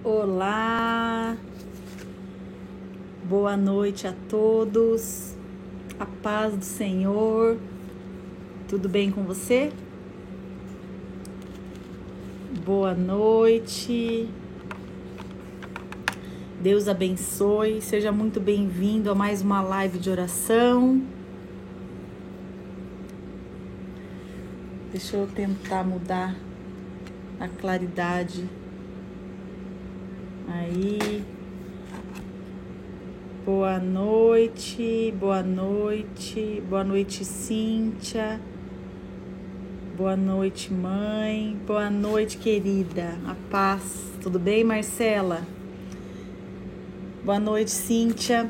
Olá, boa noite a todos, a paz do Senhor, tudo bem com você? Boa noite, Deus abençoe, seja muito bem-vindo a mais uma live de oração. Deixa eu tentar mudar a claridade. Aí, boa noite, Cíntia, boa noite, mãe, boa noite, querida, a paz, tudo bem, Marcela? Boa noite, Cíntia.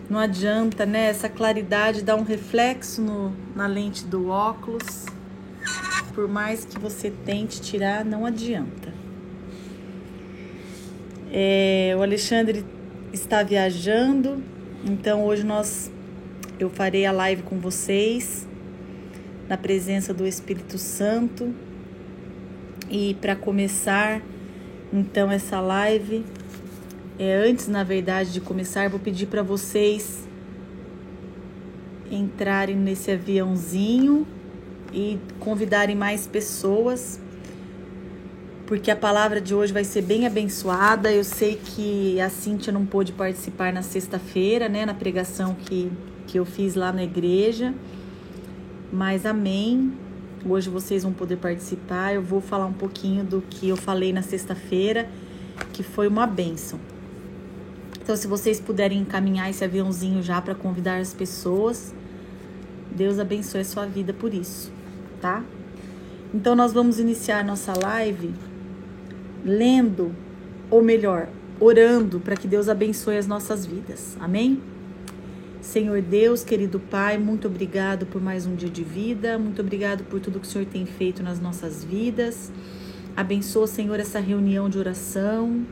Não adianta, né, essa claridade dá um reflexo na lente do óculos, por mais que você tente tirar, não adianta. O Alexandre está viajando, então hoje eu farei a live com vocês, na presença do Espírito Santo. E para começar, então, essa live, antes, na verdade, de começar, vou pedir para vocês entrarem nesse aviãozinho e convidarem mais pessoas, porque a palavra de hoje vai ser bem abençoada. Eu sei que a Cíntia não pôde participar na sexta-feira, né, na pregação que eu fiz lá na igreja, mas amém, hoje vocês vão poder participar. Eu vou falar um pouquinho do que eu falei na sexta-feira, que foi uma bênção. Então, se vocês puderem encaminhar esse aviãozinho já para convidar as pessoas, Deus abençoe a sua vida por isso, tá? Então, nós vamos iniciar nossa live lendo, ou melhor, orando para que Deus abençoe as nossas vidas. Amém? Senhor Deus, querido Pai, muito obrigado por mais um dia de vida, muito obrigado por tudo que o Senhor tem feito nas nossas vidas. Abençoa, Senhor, essa reunião de oração,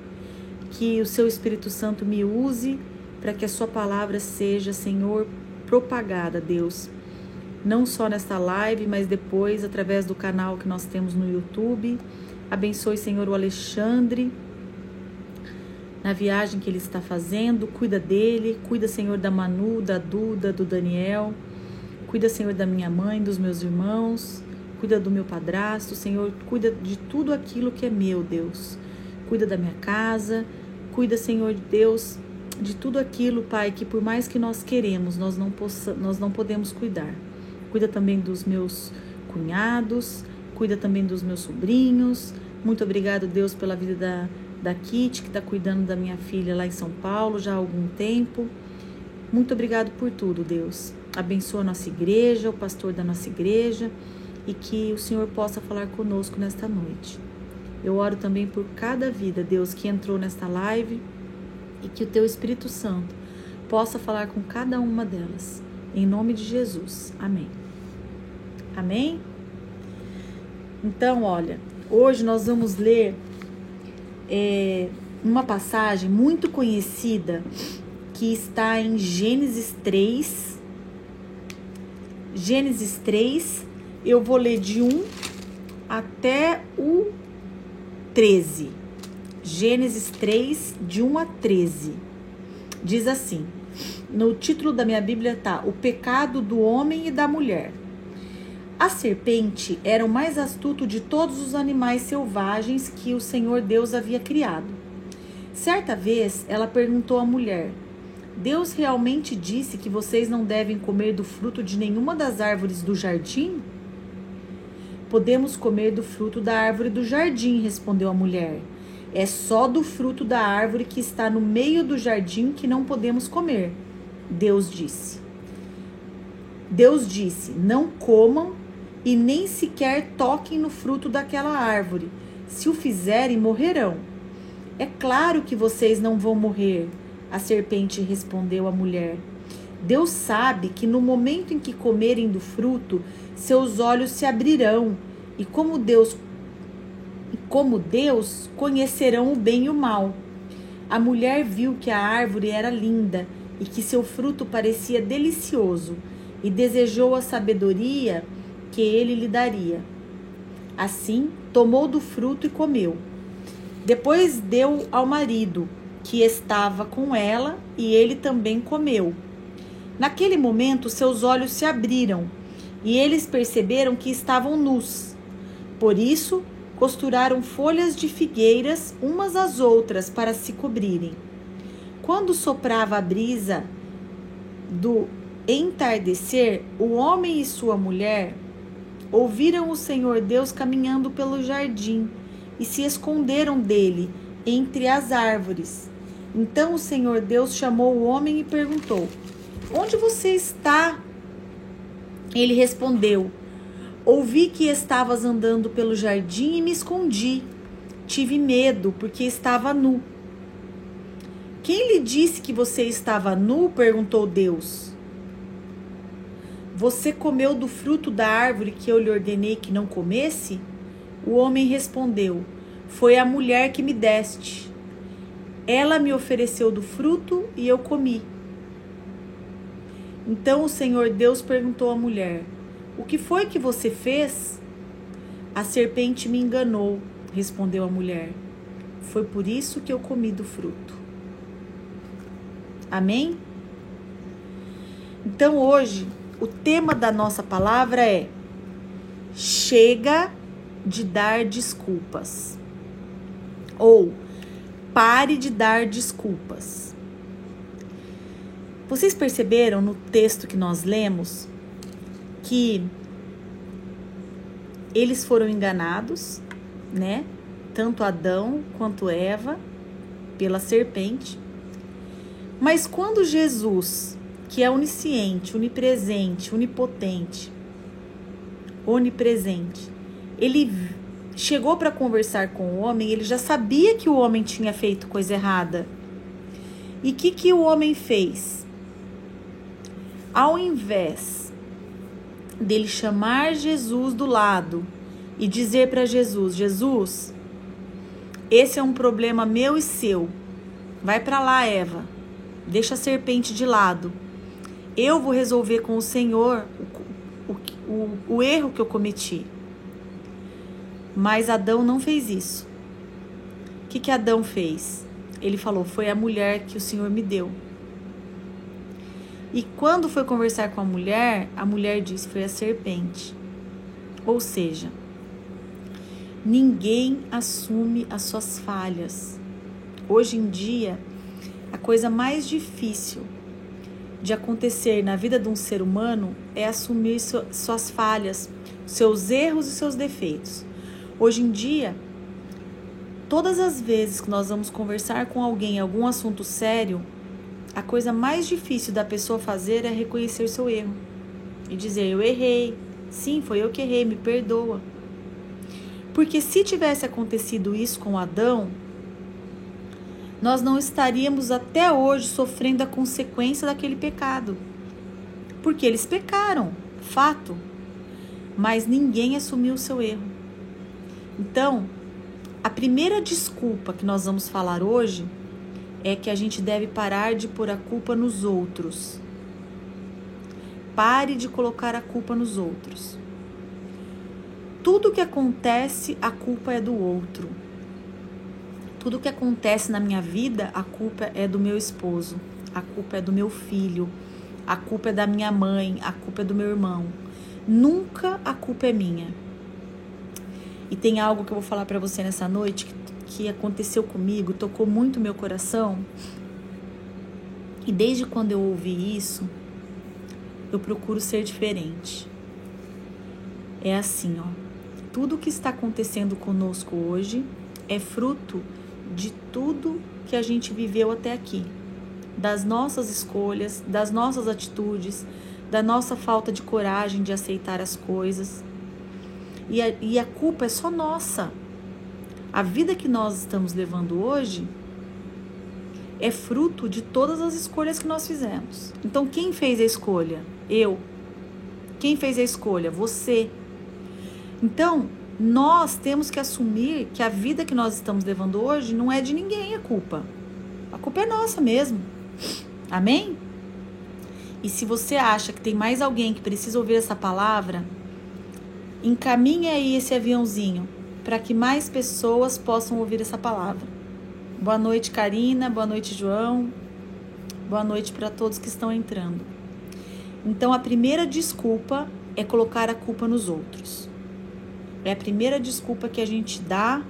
que o Seu Espírito Santo me use para que a Sua palavra seja, Senhor, propagada, Deus, não só nesta live, mas depois através do canal que nós temos no YouTube. Abençoe, Senhor, o Alexandre na viagem que ele está fazendo, cuida dele, cuida, Senhor, da Manu, da Duda, do Daniel, cuida, Senhor, da minha mãe, dos meus irmãos, cuida do meu padrasto, Senhor, cuida de tudo aquilo que é meu, Deus, cuida da minha casa, cuida, Senhor Deus, de tudo aquilo, Pai, que por mais que nós queremos, nós não podemos cuidar. Cuida também dos meus cunhados, cuida também dos meus sobrinhos. Muito obrigado, Deus, pela vida da Kitty, que está cuidando da minha filha lá em São Paulo já há algum tempo. Muito obrigado por tudo, Deus. Abençoa a nossa igreja, o pastor da nossa igreja, e que o Senhor possa falar conosco nesta noite. Eu oro também por cada vida, Deus, que entrou nesta live, e que o Teu Espírito Santo possa falar com cada uma delas. Em nome de Jesus. Amém. Amém? Então, olha, hoje nós vamos ler uma passagem muito conhecida que está em Gênesis 3. Gênesis 3, eu vou ler de 1 até o 13. Gênesis 3, de 1 a 13. Diz assim, no título da minha Bíblia está: O pecado do homem e da mulher. A serpente era o mais astuto de todos os animais selvagens que o Senhor Deus havia criado. Certa vez, ela perguntou à mulher: Deus realmente disse que vocês não devem comer do fruto de nenhuma das árvores do jardim? Podemos comer do fruto da árvore do jardim, respondeu a mulher. É só do fruto da árvore que está no meio do jardim que não podemos comer. Deus disse, não comam e nem sequer toquem no fruto daquela árvore. Se o fizerem, morrerão. É claro que vocês não vão morrer, a serpente respondeu à mulher. Deus sabe que no momento em que comerem do fruto, seus olhos se abrirão e como Deus conhecerão o bem e o mal. A mulher viu que a árvore era linda e que seu fruto parecia delicioso e desejou a sabedoria que ele lhe daria. Assim, tomou do fruto e comeu. Depois deu ao marido, que estava com ela, e ele também comeu. Naquele momento, seus olhos se abriram, e eles perceberam que estavam nus. Por isso, costuraram folhas de figueiras umas às outras para se cobrirem. Quando soprava a brisa do entardecer, o homem e sua mulher ouviram o Senhor Deus caminhando pelo jardim e se esconderam dele entre as árvores. Então o Senhor Deus chamou o homem e perguntou: onde você está? Ele respondeu: ouvi que estavas andando pelo jardim e me escondi. Tive medo, porque estava nu. Quem lhe disse que você estava nu? Perguntou Deus. Você comeu do fruto da árvore que eu lhe ordenei que não comesse? O homem respondeu: foi a mulher que me deste. Ela me ofereceu do fruto e eu comi. Então o Senhor Deus perguntou à mulher: o que foi que você fez? A serpente me enganou, respondeu a mulher. Foi por isso que eu comi do fruto. Amém? Então hoje, o tema da nossa palavra é: chega de dar desculpas. Ou pare de dar desculpas. Vocês perceberam no texto que nós lemos que eles foram enganados, né? Tanto Adão quanto Eva, pela serpente. Mas quando Jesus, que é onisciente, onipresente, onipotente, onipresente, ele chegou para conversar com o homem, ele já sabia que o homem tinha feito coisa errada. E o que o homem fez? Ao invés dele chamar Jesus do lado e dizer para Jesus: Jesus, esse é um problema meu e seu. Vai para lá, Eva. Deixa a serpente de lado. Eu vou resolver com o Senhor o erro que eu cometi. Mas Adão não fez isso. O que Adão fez? Ele falou: foi a mulher que o Senhor me deu. E quando foi conversar com a mulher disse: foi a serpente. Ou seja, ninguém assume as suas falhas. Hoje em dia, a coisa mais difícil de acontecer na vida de um ser humano é assumir suas falhas, seus erros e seus defeitos. Hoje em dia, todas as vezes que nós vamos conversar com alguém em algum assunto sério, a coisa mais difícil da pessoa fazer é reconhecer seu erro e dizer: eu errei, sim, foi eu que errei, me perdoa. Porque se tivesse acontecido isso com Adão, nós não estaríamos até hoje sofrendo a consequência daquele pecado. Porque eles pecaram, fato. Mas ninguém assumiu o seu erro. Então, a primeira desculpa que nós vamos falar hoje é que a gente deve parar de pôr a culpa nos outros. Pare de colocar a culpa nos outros. Tudo que acontece, a culpa é do outro. Tudo que acontece na minha vida, a culpa é do meu esposo, a culpa é do meu filho, a culpa é da minha mãe, a culpa é do meu irmão. Nunca a culpa é minha. E tem algo que eu vou falar para você nessa noite que aconteceu comigo, tocou muito meu coração. E desde quando eu ouvi isso, eu procuro ser diferente. É assim, ó. Tudo que está acontecendo conosco hoje é fruto de tudo que a gente viveu até aqui, das nossas escolhas, das nossas atitudes, da nossa falta de coragem de aceitar as coisas. E a culpa é só nossa. A vida que nós estamos levando hoje é fruto de todas as escolhas que nós fizemos. Então, quem fez a escolha? Eu. Quem fez a escolha? Você. Então, nós temos que assumir que a vida que nós estamos levando hoje não é de ninguém a culpa. A culpa é nossa mesmo. Amém? E se você acha que tem mais alguém que precisa ouvir essa palavra, encaminhe aí esse aviãozinho para que mais pessoas possam ouvir essa palavra. Boa noite, Karina. Boa noite, João. Boa noite para todos que estão entrando. Então, a primeira desculpa é colocar a culpa nos outros. É a primeira desculpa que a gente dá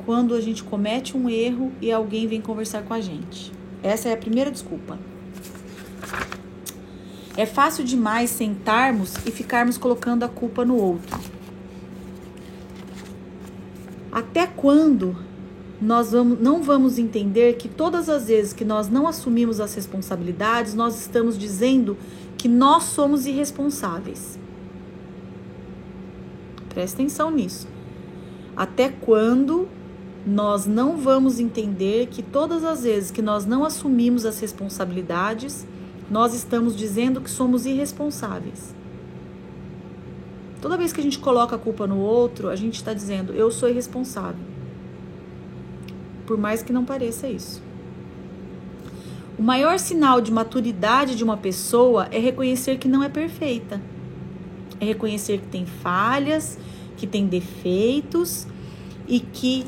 quando a gente comete um erro e alguém vem conversar com a gente. Essa é a primeira desculpa. É fácil demais sentarmos e ficarmos colocando a culpa no outro. Até quando nós não vamos entender que todas as vezes que nós não assumimos as responsabilidades, nós estamos dizendo que nós somos irresponsáveis? Presta atenção nisso. Até quando nós não vamos entender que todas as vezes que nós não assumimos as responsabilidades, nós estamos dizendo que somos irresponsáveis? Toda vez que a gente coloca a culpa no outro, a gente está dizendo, eu sou irresponsável. Por mais que não pareça isso. O maior sinal de maturidade de uma pessoa é reconhecer que não é perfeita. É reconhecer que tem falhas, que tem defeitos e que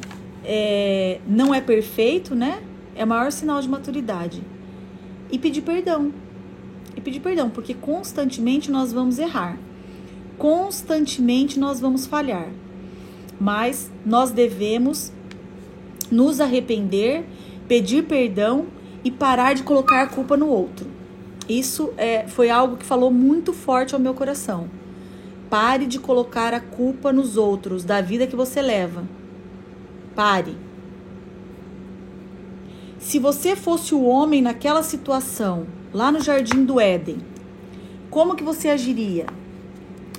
não é perfeito, né? É o maior sinal de maturidade. E pedir perdão. Porque constantemente nós vamos errar. Constantemente nós vamos falhar, mas nós devemos nos arrepender, pedir perdão e parar de colocar a culpa no outro. Isso foi algo que falou muito forte ao meu coração. Pare de colocar a culpa nos outros, da vida que você leva. Pare. Se você fosse o homem naquela situação, lá no Jardim do Éden, como que você agiria?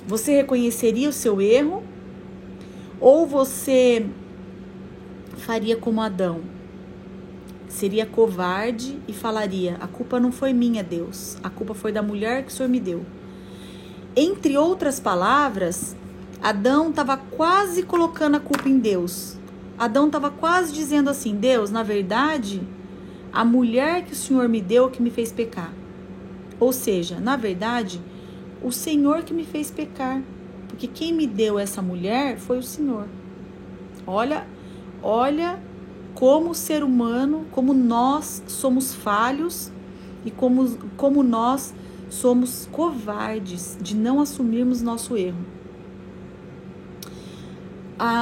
Você reconheceria o seu erro? Ou você faria como Adão? Seria covarde e falaria, a culpa não foi minha, Deus. A culpa foi da mulher que o Senhor me deu. Entre outras palavras, Adão estava quase colocando a culpa em Deus. Adão estava quase dizendo assim, Deus, na verdade, a mulher que o Senhor me deu que me fez pecar. Ou seja, na verdade, o Senhor que me fez pecar, porque quem me deu essa mulher foi o Senhor. Olha como o ser humano, como nós somos falhos e como nós somos covardes de não assumirmos nosso erro.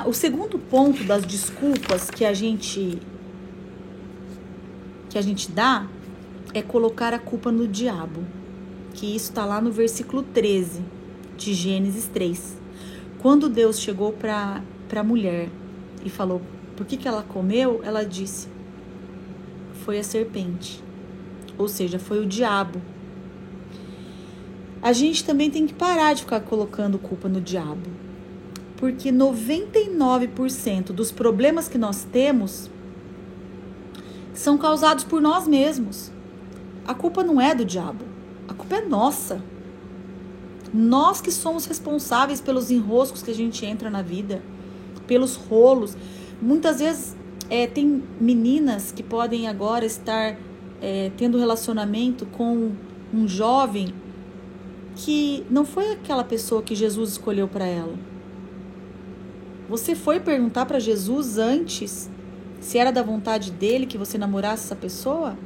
O segundo ponto das desculpas que a gente dá é colocar a culpa no diabo. Que isso está lá no versículo 13 de Gênesis 3. Quando Deus chegou para a mulher e falou por que ela comeu, ela disse, foi a serpente. Ou seja, foi o diabo. A gente também tem que parar de ficar colocando culpa no diabo. Porque 99% dos problemas que nós temos são causados por nós mesmos. A culpa não é do diabo. A culpa é nossa. Nós que somos responsáveis pelos enroscos que a gente entra na vida, pelos rolos. Muitas vezes tem meninas que podem agora estar tendo relacionamento com um jovem que não foi aquela pessoa que Jesus escolheu para ela. Você foi perguntar para Jesus antes se era da vontade dele que você namorasse essa pessoa?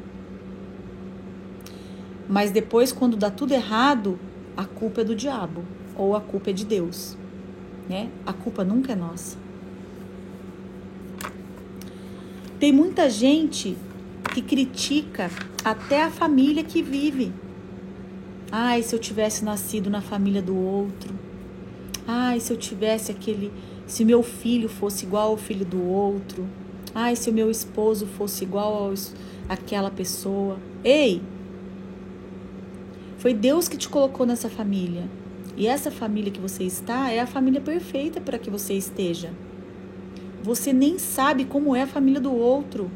Mas depois, quando dá tudo errado, a culpa é do diabo ou a culpa é de Deus, né? A culpa nunca é nossa. Tem muita gente que critica até a família que vive. Ai, se eu tivesse nascido na família do outro. Ai, se meu filho fosse igual ao filho do outro. Ai, se o meu esposo fosse igual àquela pessoa. Ei! Foi Deus que te colocou nessa família. E essa família que você está é a família perfeita para que você esteja. Você nem sabe como é a família do outro.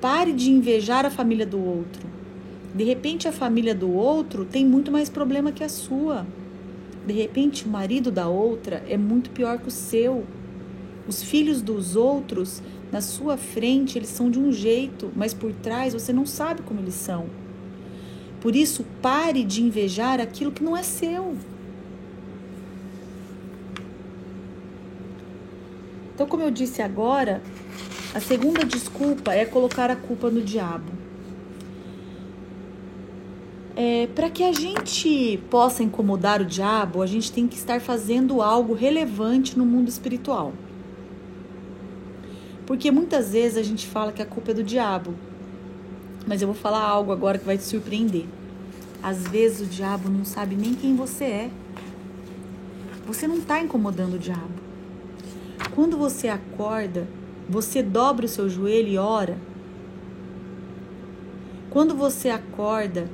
Pare de invejar a família do outro. De repente, a família do outro tem muito mais problema que a sua. De repente, o marido da outra é muito pior que o seu. Os filhos dos outros, na sua frente, eles são de um jeito, mas por trás você não sabe como eles são. Por isso, pare de invejar aquilo que não é seu. Então, como eu disse agora, a segunda desculpa é colocar a culpa no diabo. Para que a gente possa incomodar o diabo, a gente tem que estar fazendo algo relevante no mundo espiritual. Porque muitas vezes a gente fala que a culpa é do diabo. Mas eu vou falar algo agora que vai te surpreender. Às vezes o diabo não sabe nem quem você é. Você não está incomodando o diabo. Quando você acorda, você dobra o seu joelho e ora. Quando você acorda,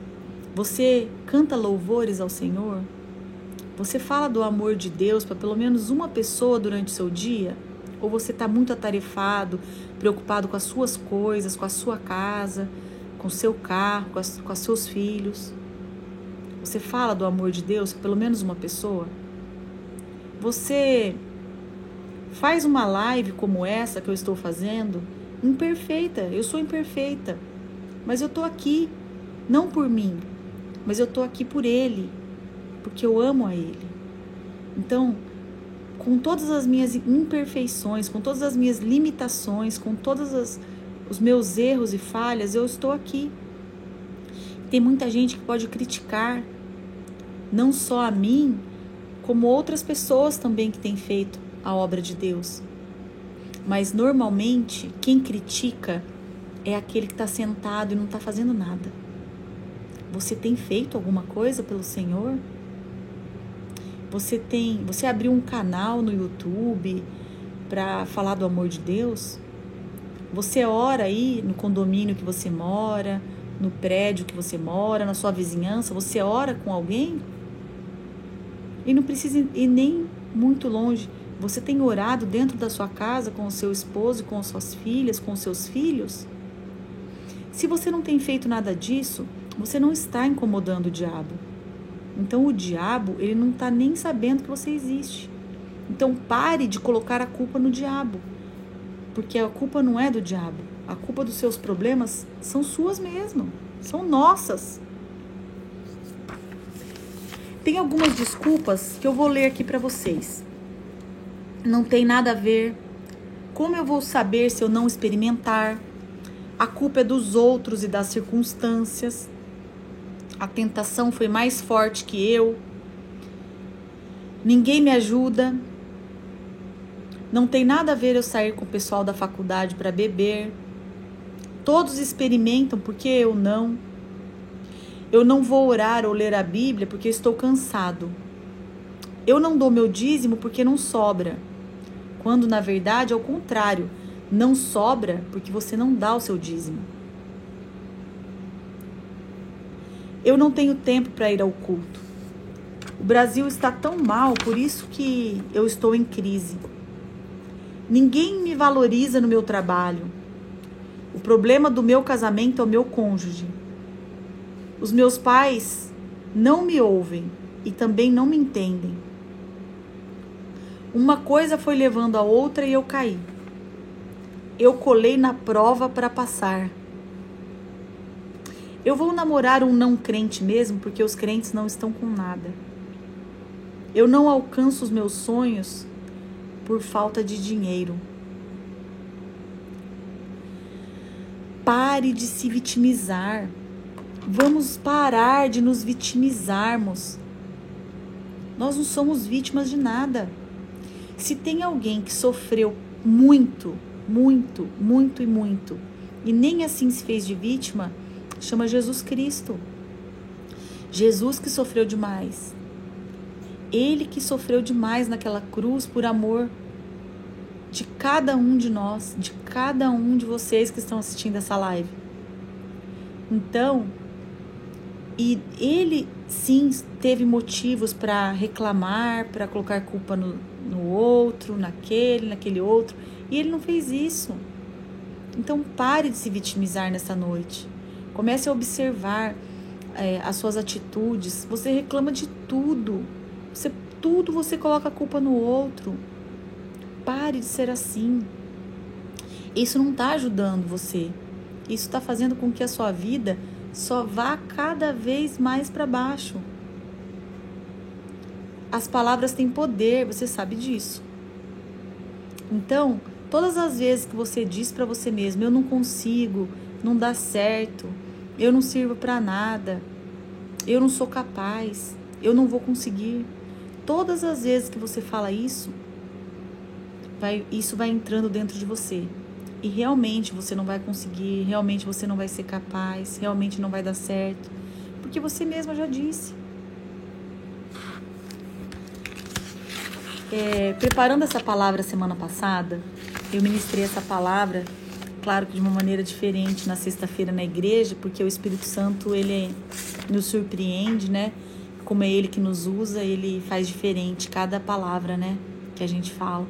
você canta louvores ao Senhor? Você fala do amor de Deus para pelo menos uma pessoa durante o seu dia? Ou você está muito atarefado, preocupado com as suas coisas, com a sua casa, com o seu carro, com os seus filhos? Você fala do amor de Deus para pelo menos uma pessoa? Você faz uma live como essa que eu estou fazendo, imperfeita, eu sou imperfeita, mas eu estou aqui, não por mim, mas eu estou aqui por Ele, porque eu amo a Ele. Então, com todas as minhas imperfeições, com todas as minhas limitações, com todos os meus erros e falhas, eu estou aqui. Tem muita gente que pode criticar, não só a mim, como outras pessoas também que têm feito a obra de Deus. Mas normalmente quem critica é aquele que está sentado e não está fazendo nada. Você tem feito alguma coisa pelo Senhor? Você abriu um canal no YouTube para falar do amor de Deus? Você ora aí no condomínio que você mora, no prédio que você mora, na sua vizinhança? Você ora com alguém? E não precisa ir nem muito longe. Você tem orado dentro da sua casa com o seu esposo, com as suas filhas, com os seus filhos? Se você não tem feito nada disso, você não está incomodando o diabo. Então o diabo, ele não está nem sabendo que você existe. Então pare de colocar a culpa no diabo. Porque a culpa não é do diabo. A culpa dos seus problemas são suas mesmo. São nossas. Tem algumas desculpas que eu vou ler aqui para vocês. Não tem nada a ver. Como eu vou saber se eu não experimentar? A culpa é dos outros e das circunstâncias. A tentação foi mais forte que eu. Ninguém me ajuda. Não tem nada a ver eu sair com o pessoal da faculdade para beber. Todos experimentam, porque eu não. Eu não vou orar ou ler a Bíblia porque estou cansado. Eu não dou meu dízimo porque não sobra. Quando, na verdade, ao contrário, não sobra porque você não dá o seu dízimo. Eu não tenho tempo para ir ao culto. O Brasil está tão mal, por isso que eu estou em crise. Ninguém me valoriza no meu trabalho. O problema do meu casamento é o meu cônjuge. Os meus pais não me ouvem e também não me entendem. Uma coisa foi levando a outra e eu caí. Eu colei na prova para passar. Eu vou namorar um não crente mesmo, porque os crentes não estão com nada. Eu não alcanço os meus sonhos por falta de dinheiro. Pare de se vitimizar. Vamos parar de nos vitimizarmos. Nós não somos vítimas de nada. Se tem alguém que sofreu muito, muito, muito e muito, e nem assim se fez de vítima, chama Jesus Cristo. Jesus que sofreu demais. Ele que sofreu demais naquela cruz por amor de cada um de nós, de cada um de vocês que estão assistindo essa live. Então, e ele sim teve motivos para reclamar, para colocar culpa no outro, naquele outro, e ele não fez isso. Então pare de se vitimizar nessa noite. Comece a observar as suas atitudes. Você reclama de tudo. Tudo você coloca a culpa no outro. Pare de ser assim. Isso não está ajudando você. Isso está fazendo com que a sua vida só vá cada vez mais para baixo. As palavras têm poder, você sabe disso. Então, todas as vezes que você diz para você mesmo, eu não consigo, não dá certo, eu não sirvo para nada, eu não sou capaz, eu não vou conseguir. Todas as vezes que você fala isso, isso vai entrando dentro de você. E realmente você não vai conseguir, realmente você não vai ser capaz, realmente não vai dar certo, porque você mesma já disse. Preparando essa palavra semana passada, eu ministrei essa palavra, claro que de uma maneira diferente na sexta-feira na igreja, porque o Espírito Santo, ele nos surpreende, né? Como é ele que nos usa, ele faz diferente cada palavra, né? Que a gente fala.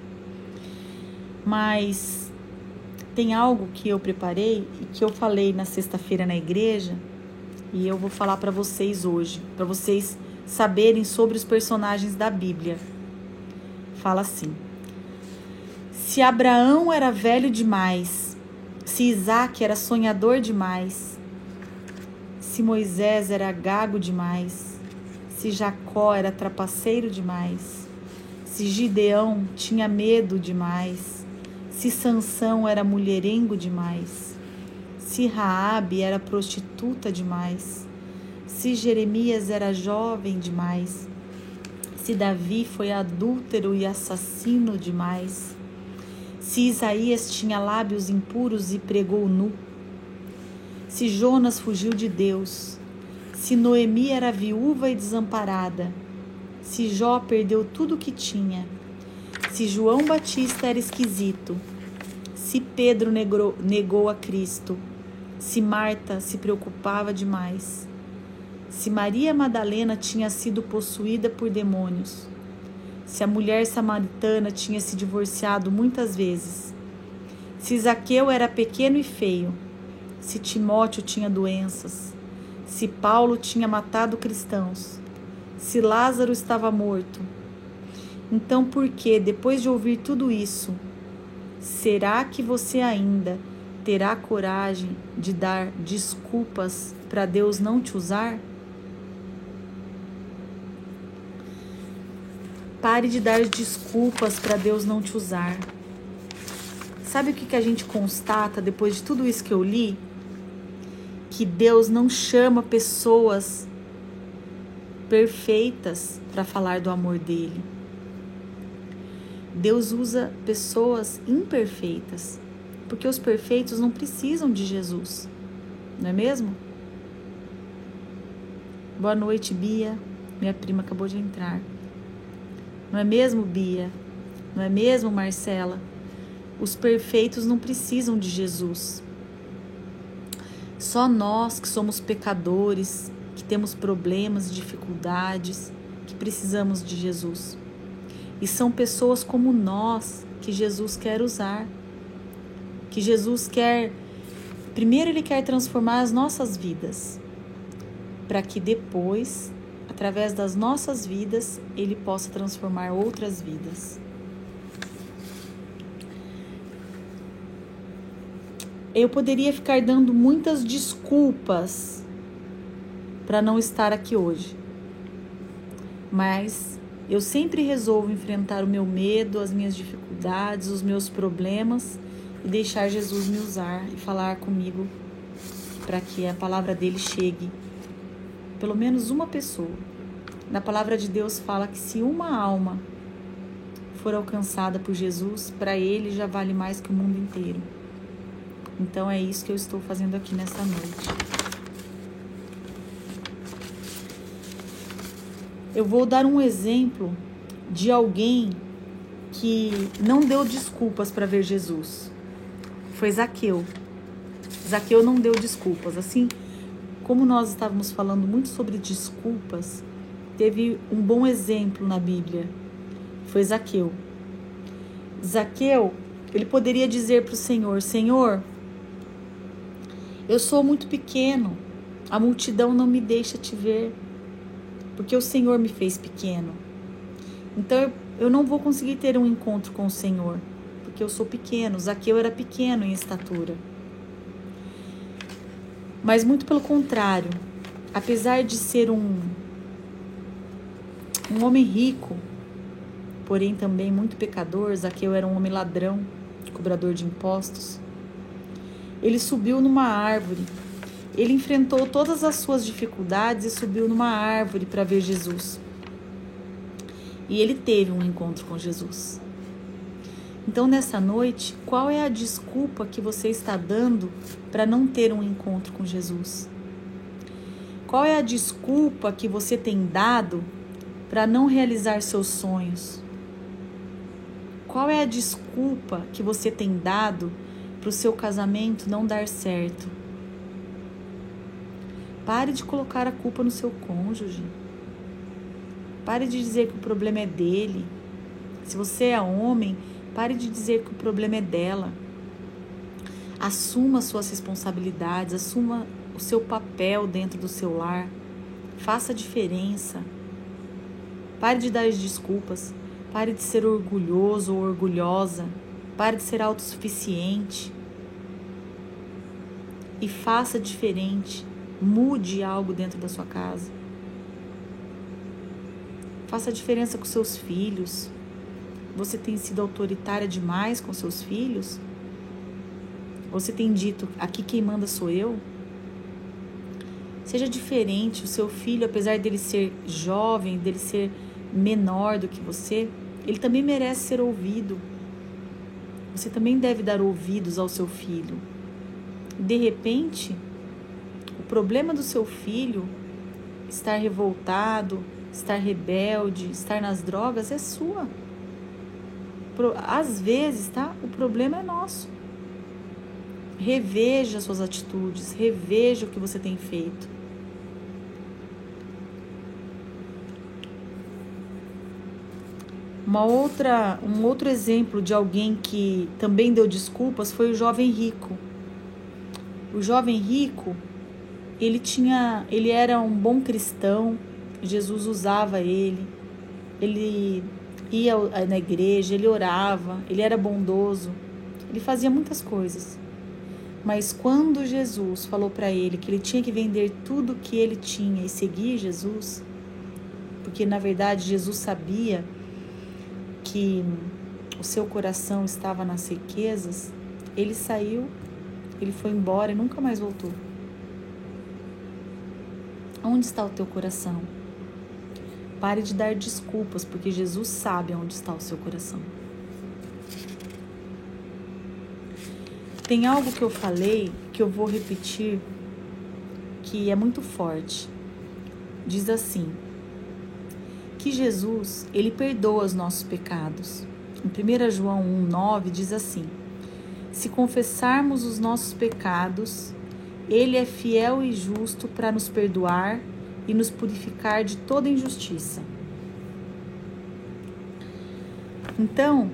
Mas tem algo que eu preparei e que eu falei na sexta-feira na igreja e eu vou falar para vocês hoje, para vocês saberem sobre os personagens da Bíblia. Fala assim: se Abraão era velho demais, se Isaac era sonhador demais, se Moisés era gago demais, se Jacó era trapaceiro demais, se Gideão tinha medo demais, se Sansão era mulherengo demais, se Raabe era prostituta demais, se Jeremias era jovem demais, se Davi foi adúltero e assassino demais, se Isaías tinha lábios impuros e pregou nu, se Jonas fugiu de Deus, se Noemi era viúva e desamparada, se Jó perdeu tudo o que tinha, se João Batista era esquisito, se Pedro negou a Cristo, se Marta se preocupava demais, se Maria Madalena tinha sido possuída por demônios, se a mulher samaritana tinha se divorciado muitas vezes, se Zaqueu era pequeno e feio, se Timóteo tinha doenças, se Paulo tinha matado cristãos, se Lázaro estava morto. Então, por que, depois de ouvir tudo isso, será que você ainda terá coragem de dar desculpas para Deus não te usar? Pare de dar desculpas para Deus não te usar. Sabe o que a gente constata depois de tudo isso que eu li? Que Deus não chama pessoas perfeitas para falar do amor dele. Deus usa pessoas imperfeitas, porque os perfeitos não precisam de Jesus, não é mesmo? Boa noite, Bia. Minha prima acabou de entrar. Não é mesmo, Bia? Não é mesmo, Marcela? Os perfeitos não precisam de Jesus. Só nós que somos pecadores, que temos problemas, dificuldades, que precisamos de Jesus. E são pessoas como nós que Jesus quer usar. Que Jesus quer... Primeiro ele quer transformar as nossas vidas, para que depois, através das nossas vidas, ele possa transformar outras vidas. Eu poderia ficar dando muitas desculpas para não estar aqui hoje, mas eu sempre resolvo enfrentar o meu medo, as minhas dificuldades, os meus problemas e deixar Jesus me usar e falar comigo para que a palavra dele chegue. Pelo menos uma pessoa. Na palavra de Deus fala que se uma alma for alcançada por Jesus, para ele já vale mais que o mundo inteiro. Então é isso que eu estou fazendo aqui nessa noite. Eu vou dar um exemplo de alguém que não deu desculpas para ver Jesus. Foi Zaqueu. Zaqueu não deu desculpas. Assim como nós estávamos falando muito sobre desculpas, teve um bom exemplo na Bíblia. Foi Zaqueu. Zaqueu, ele poderia dizer para o Senhor: Senhor, eu sou muito pequeno, a multidão não me deixa te ver, porque o Senhor me fez pequeno. Então eu não vou conseguir ter um encontro com o Senhor, porque eu sou pequeno. Zaqueu era pequeno em estatura. Mas muito pelo contrário, apesar de ser um homem rico, porém também muito pecador. Zaqueu era um homem ladrão, cobrador de impostos. Ele subiu numa árvore. Ele enfrentou todas as suas dificuldades e subiu numa árvore para ver Jesus. E ele teve um encontro com Jesus. Então, nessa noite, qual é a desculpa que você está dando para não ter um encontro com Jesus? Qual é a desculpa que você tem dado para não realizar seus sonhos? Qual é a desculpa que você tem dado para o seu casamento não dar certo? Pare de colocar a culpa no seu cônjuge. Pare de dizer que o problema é dele. Se você é homem, pare de dizer que o problema é dela. Assuma suas responsabilidades, assuma o seu papel dentro do seu lar. Faça a diferença. Pare de dar desculpas. Pare de ser orgulhoso ou orgulhosa. Pare de ser autossuficiente. E faça diferente. Mude algo dentro da sua casa. Faça a diferença com seus filhos. Você tem sido autoritária demais com seus filhos? Você tem dito, aqui quem manda sou eu? Seja diferente. O seu filho, apesar dele ser jovem, dele ser menor do que você, ele também merece ser ouvido. Você também deve dar ouvidos ao seu filho. De repente, o problema do seu filho estar revoltado, estar rebelde, estar nas drogas é sua. Às vezes, tá? O problema é nosso. Reveja suas atitudes, reveja o que você tem feito. Um outro exemplo de alguém que também deu desculpas foi o jovem rico. O jovem rico, ele era um bom cristão, Jesus usava ele ia na igreja, ele orava, ele era bondoso, ele fazia muitas coisas. Mas quando Jesus falou para ele que ele tinha que vender tudo que ele tinha e seguir Jesus, porque na verdade Jesus sabia que o seu coração estava nas riquezas, ele saiu, ele foi embora e nunca mais voltou. Onde está o teu coração? Pare de dar desculpas, porque Jesus sabe onde está o seu coração. Tem algo que eu falei, que eu vou repetir, que é muito forte. Diz assim, que Jesus, ele perdoa os nossos pecados. Em 1 João 1,9 diz assim, se confessarmos os nossos pecados, ele é fiel e justo para nos perdoar e nos purificar de toda injustiça. Então,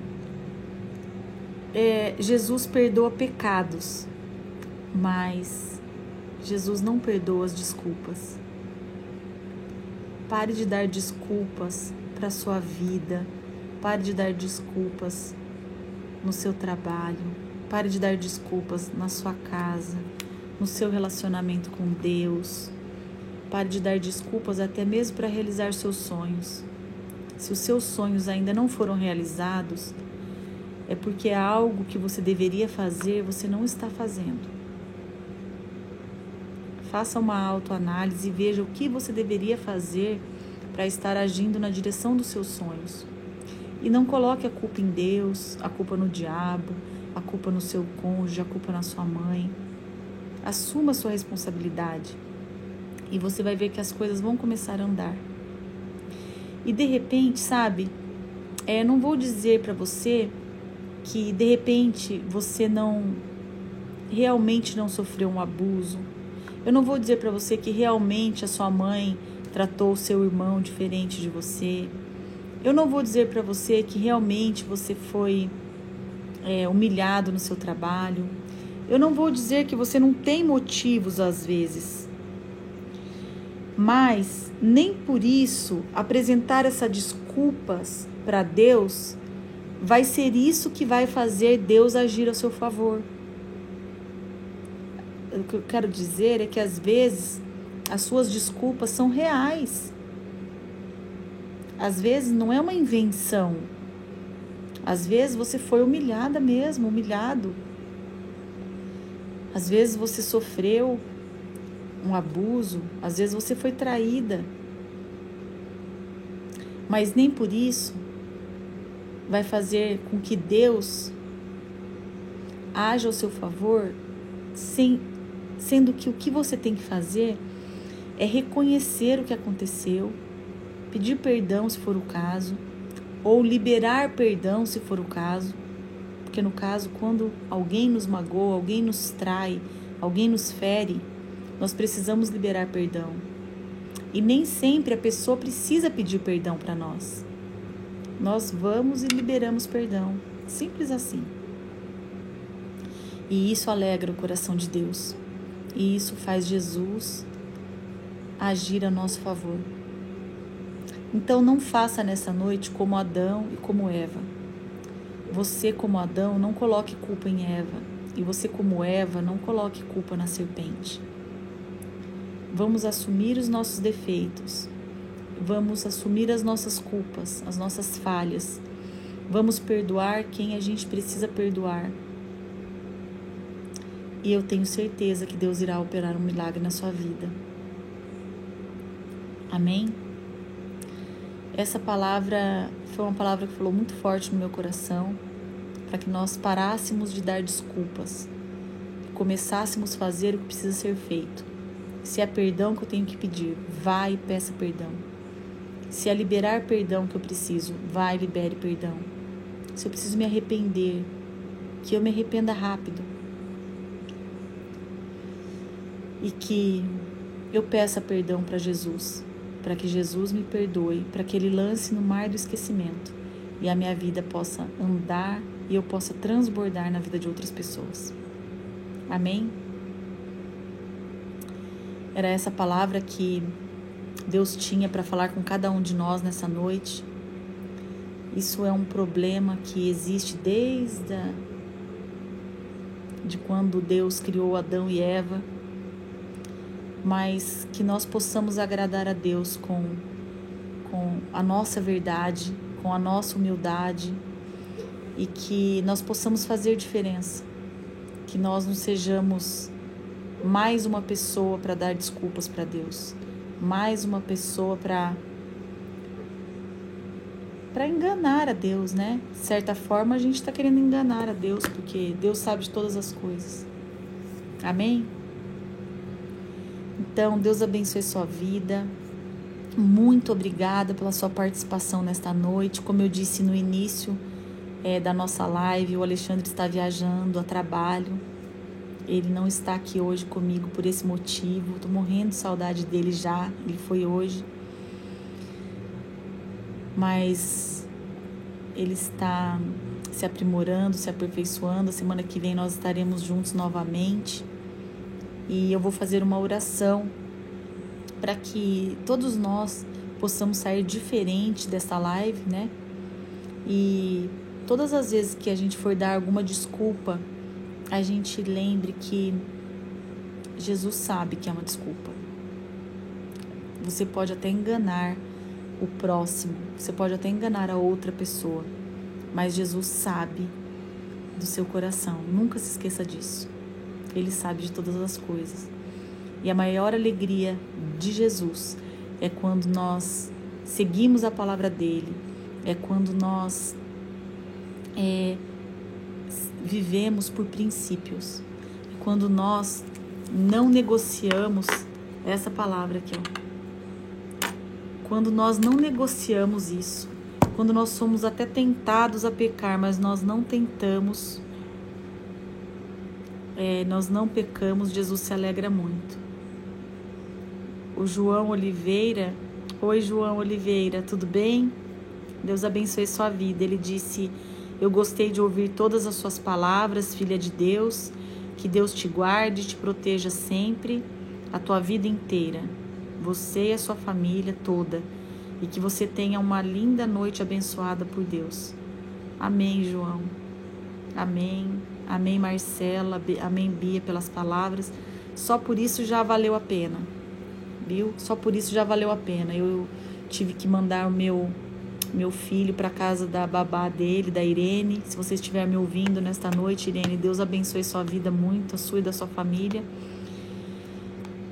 Jesus perdoa pecados, mas Jesus não perdoa as desculpas. Pare de dar desculpas para a sua vida, pare de dar desculpas no seu trabalho, pare de dar desculpas na sua casa, no seu relacionamento com Deus. Pare de dar desculpas até mesmo para realizar seus sonhos. Se os seus sonhos ainda não foram realizados, é porque é algo que você deveria fazer, você não está fazendo. Faça uma autoanálise e veja o que você deveria fazer para estar agindo na direção dos seus sonhos. E não coloque a culpa em Deus, a culpa no diabo, a culpa no seu cônjuge, a culpa na sua mãe. Assuma a sua responsabilidade. E você vai ver que as coisas vão começar a andar. E de repente, sabe, não vou dizer para você que de repente você realmente não sofreu um abuso. Eu não vou dizer para você que realmente a sua mãe tratou o seu irmão diferente de você. Eu não vou dizer para você que realmente você foi humilhado no seu trabalho. Eu não vou dizer que você não tem motivos às vezes. Mas nem por isso apresentar essas desculpas para Deus vai ser isso que vai fazer Deus agir a seu favor. O que eu quero dizer é que às vezes as suas desculpas são reais. Às vezes não é uma invenção, Às vezes você foi humilhada mesmo, humilhado. Às vezes você sofreu um abuso, às vezes você foi traída. Mas nem por isso vai fazer com que Deus haja ao seu favor, sendo que o que você tem que fazer é reconhecer o que aconteceu, pedir perdão se for o caso, ou liberar perdão se for o caso, porque no caso, quando alguém nos magoa, alguém nos trai, alguém nos fere, nós precisamos liberar perdão. E nem sempre a pessoa precisa pedir perdão para nós. Nós vamos e liberamos perdão, simples assim. E isso alegra o coração de Deus. E isso faz Jesus agir a nosso favor. Então não faça nessa noite como Adão e como Eva. Você, como Adão, não coloque culpa em Eva. E você, como Eva, não coloque culpa na serpente. Vamos assumir os nossos defeitos. Vamos assumir as nossas culpas, as nossas falhas. Vamos perdoar quem a gente precisa perdoar. E eu tenho certeza que Deus irá operar um milagre na sua vida. Amém? Essa palavra foi uma palavra que falou muito forte no meu coração, para que nós parássemos de dar desculpas, começássemos a fazer o que precisa ser feito. Se é perdão que eu tenho que pedir, vá e peça perdão. Se é liberar perdão que eu preciso, vá e libere perdão. Se eu preciso me arrepender, que eu me arrependa rápido. E que eu peça perdão para Jesus, para que Jesus me perdoe, para que Ele lance no mar do esquecimento e a minha vida possa andar e eu possa transbordar na vida de outras pessoas. Amém? Era essa palavra que Deus tinha para falar com cada um de nós nessa noite. Isso é um problema que existe desde quando Deus criou Adão e Eva, mas que nós possamos agradar a Deus com a nossa verdade, com a nossa humildade, e que nós possamos fazer diferença, que nós não sejamos mais uma pessoa para dar desculpas para Deus, mais uma pessoa para enganar a Deus, né? De certa forma a gente está querendo enganar a Deus, porque Deus sabe de todas as coisas. Amém? Então, Deus abençoe sua vida. Muito obrigada pela sua participação nesta noite. Como eu disse no início da nossa live, o Alexandre está viajando a trabalho. Ele não está aqui hoje comigo por esse motivo. Estou morrendo de saudade dele já. Ele foi hoje. Mas ele está se aprimorando, se aperfeiçoando. A semana que vem nós estaremos juntos novamente. E eu vou fazer uma oração para que todos nós possamos sair diferente dessa live, né? E todas as vezes que a gente for dar alguma desculpa, a gente lembre que Jesus sabe que é uma desculpa. Você pode até enganar o próximo, você pode até enganar a outra pessoa, mas Jesus sabe do seu coração. Nunca se esqueça disso. Ele sabe de todas as coisas. E a maior alegria de Jesus é quando nós seguimos a palavra dele, é quando nós vivemos por princípios, é quando nós não negociamos essa palavra aqui, ó. Quando nós não negociamos isso, quando nós somos até tentados a pecar, mas nós não tentamos, nós não pecamos, Jesus se alegra muito. O João Oliveira, oi João Oliveira, tudo bem? Deus abençoe sua vida. Ele disse: eu gostei de ouvir todas as suas palavras, filha de Deus. Que Deus te guarde e te proteja sempre, a tua vida inteira, você e a sua família toda, e que você tenha uma linda noite abençoada por Deus. Amém, João. Amém. Amém, Marcela. Amém, Bia, pelas palavras. Só por isso já valeu a pena, viu? Só por isso já valeu a pena. Eu tive que mandar o meu meu filho para casa da babá dele, da Irene. Se você estiver me ouvindo nesta noite, Irene, Deus abençoe sua vida muito, a sua e da sua família.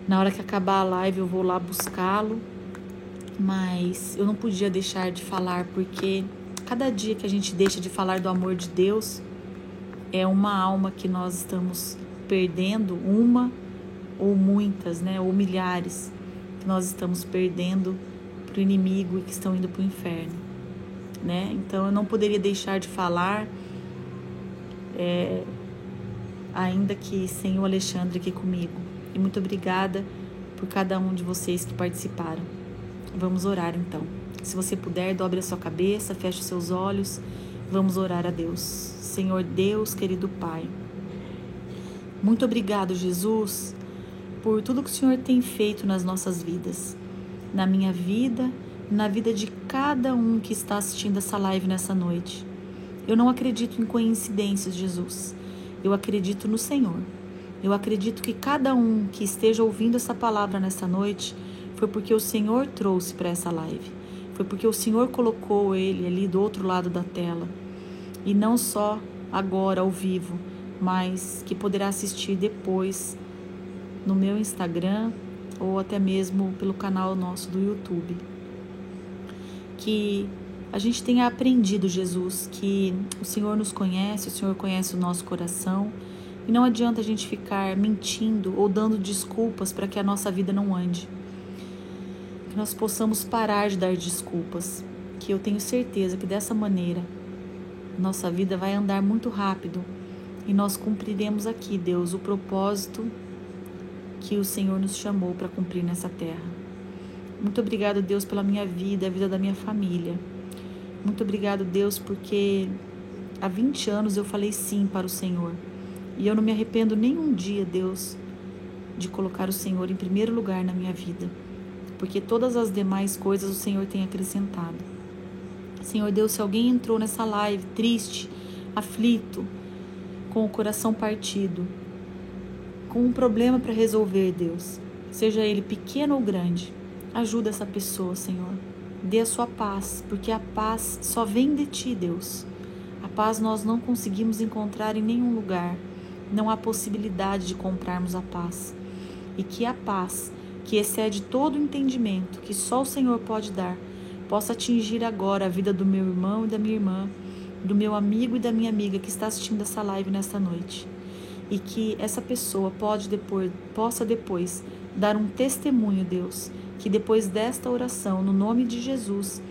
Na hora que acabar a live eu vou lá buscá-lo, mas eu não podia deixar de falar, porque cada dia que a gente deixa de falar do amor de Deus, é uma alma que nós estamos perdendo, uma ou muitas, né, ou milhares, que nós estamos perdendo para o inimigo e que estão indo para o inferno, né? Então eu não poderia deixar de falar, ainda que sem o Alexandre aqui comigo. E muito obrigada por cada um de vocês que participaram. Vamos orar então. Se você puder, dobre a sua cabeça, feche os seus olhos, vamos orar a Deus. Senhor Deus, querido Pai, muito obrigado, Jesus, por tudo que o Senhor tem feito nas nossas vidas, na minha vida, na vida de cada um que está assistindo essa live nessa noite. Eu não acredito em coincidências, Jesus. Eu acredito no Senhor. Eu acredito que cada um que esteja ouvindo essa palavra nessa noite foi porque o Senhor trouxe para essa live. Foi porque o Senhor colocou ele ali do outro lado da tela. E não só agora ao vivo, mas que poderá assistir depois no meu Instagram ou até mesmo pelo canal nosso do YouTube. Que a gente tenha aprendido, Jesus, que o Senhor nos conhece, o Senhor conhece o nosso coração, e não adianta a gente ficar mentindo ou dando desculpas para que a nossa vida não ande. Que nós possamos parar de dar desculpas, que eu tenho certeza que dessa maneira nossa vida vai andar muito rápido e nós cumpriremos aqui, Deus, o propósito que o Senhor nos chamou para cumprir nessa terra. Muito obrigado, Deus, pela minha vida, a vida da minha família. Muito obrigado, Deus, porque há 20 anos eu falei sim para o Senhor. E eu não me arrependo nem um dia, Deus, de colocar o Senhor em primeiro lugar na minha vida. Porque todas as demais coisas o Senhor tem acrescentado. Senhor Deus, se alguém entrou nessa live triste, aflito, com o coração partido, com um problema para resolver, Deus, seja ele pequeno ou grande, ajuda essa pessoa, Senhor. Dê a sua paz, porque a paz só vem de Ti, Deus. A paz nós não conseguimos encontrar em nenhum lugar. Não há possibilidade de comprarmos a paz. E que a paz, que excede todo o entendimento, que só o Senhor pode dar, possa atingir agora a vida do meu irmão e da minha irmã, do meu amigo e da minha amiga que está assistindo essa live nesta noite. E que essa pessoa possa depois dar um testemunho, Deus, que depois desta oração, no nome de Jesus,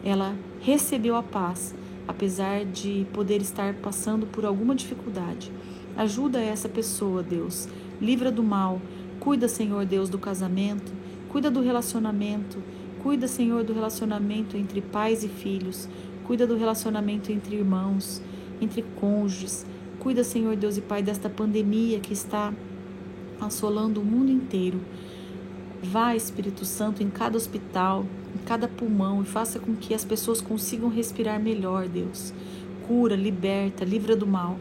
ela recebeu a paz, apesar de poder estar passando por alguma dificuldade. Ajuda essa pessoa, Deus, livra do mal, cuida, Senhor Deus, do casamento, cuida do relacionamento, cuida, Senhor, do relacionamento entre pais e filhos, cuida do relacionamento entre irmãos, entre cônjuges, cuida, Senhor Deus e Pai, desta pandemia que está assolando o mundo inteiro. Vá, Espírito Santo, em cada hospital, em cada pulmão e faça com que as pessoas consigam respirar melhor, Deus. Cura, liberta, livra do mal.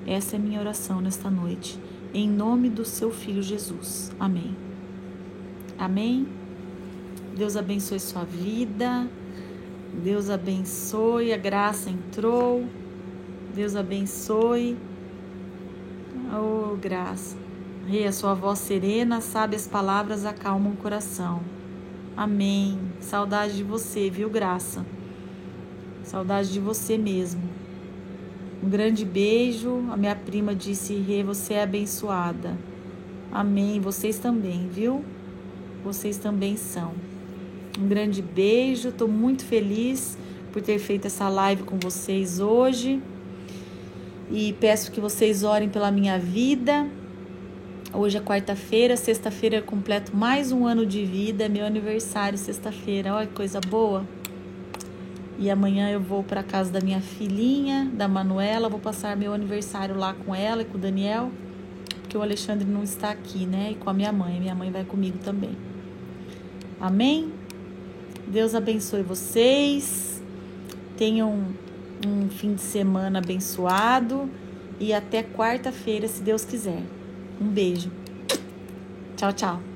Essa é a minha oração nesta noite, em nome do seu Filho Jesus. Amém. Amém. Deus abençoe sua vida. Deus abençoe, a graça entrou. Deus abençoe. Oh, graça. Rei, a sua voz serena, sabe as palavras acalmam o coração. Amém. Saudade de você, viu, Graça? Saudade de você mesmo. Um grande beijo. A minha prima disse, Rê, você é abençoada. Amém. Vocês também, viu? Vocês também são. Um grande beijo. Estou muito feliz por ter feito essa live com vocês hoje. E peço que vocês orem pela minha vida. Hoje é quarta-feira, sexta-feira eu completo mais um ano de vida, é meu aniversário sexta-feira, olha que coisa boa. E amanhã eu vou para a casa da minha filhinha, da Manuela, vou passar meu aniversário lá com ela e com o Daniel, porque o Alexandre não está aqui, né? E com a minha mãe vai comigo também. Amém? Deus abençoe vocês, tenham um fim de semana abençoado e até quarta-feira, se Deus quiser. Um beijo. Tchau, tchau.